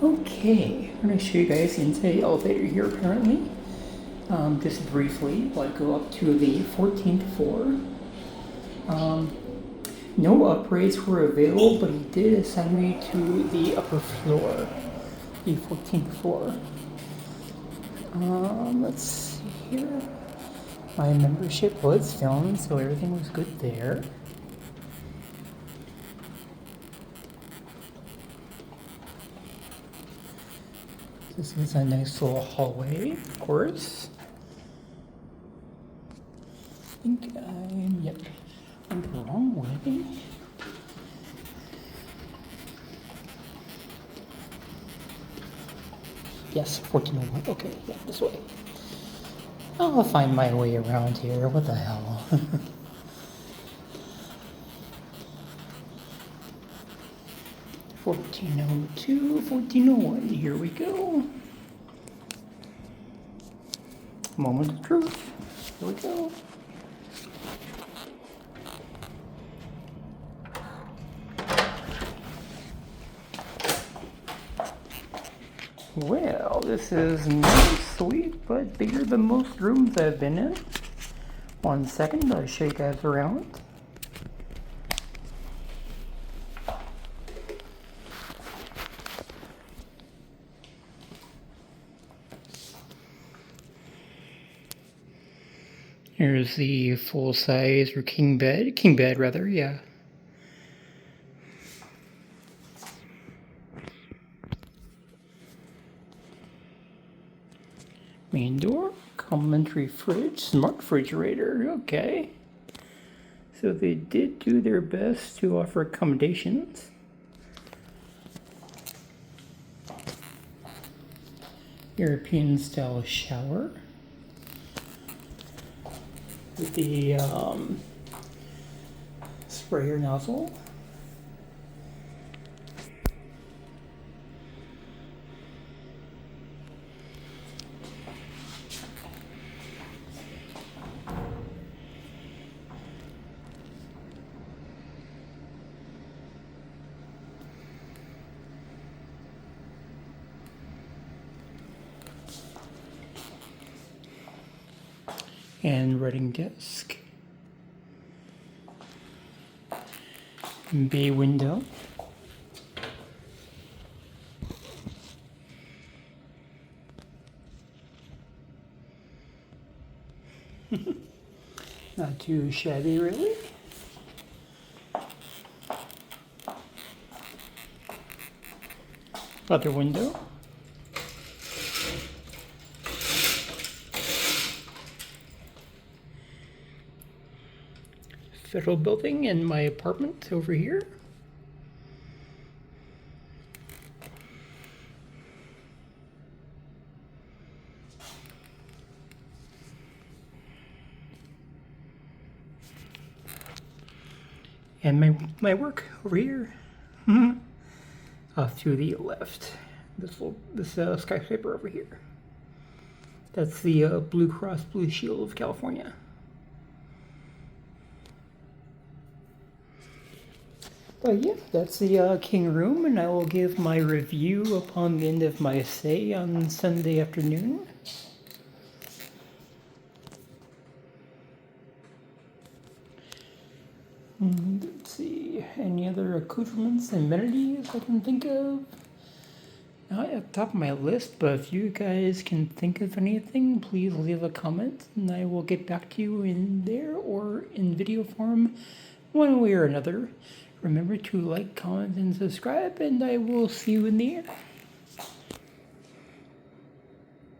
Okay, I'm going to show you guys into the elevator here apparently. Just briefly, I'll go up to the 14th floor. No upgrades were available, but he did assign me to the upper floor, the 14th floor. Let's see here. My membership was filmed, so everything was good there. This is a nice little hallway, of course. I think yep, I'm the wrong way. Yes, 1401, okay, yeah, this way. I'll find my way around here, what the hell. 1402, 1401, here we go. Moment of truth, here we go. Well, this is nice, sweet, but bigger than most rooms I've been in. 1 second, I'll show you guys around. Here's the full size or king bed rather, yeah. Main door, complimentary fridge, smart refrigerator, okay. So they did do their best to offer accommodations. European style shower with the sprayer nozzle. And writing desk. Bay window. Not too shabby, really. Other window. Federal building and my apartment over here. And my work over here. Off to the left. This skyscraper over here. That's the Blue Cross Blue Shield of California. But yeah, that's the king room, and I will give my review upon the end of my stay on Sunday afternoon. Let's see, any other accoutrements and amenities I can think of? Not at the top of my list, but if you guys can think of anything, please leave a comment, and I will get back to you in there or in video form, one way or another. Remember to like, comment, and subscribe, and I will see you in the air.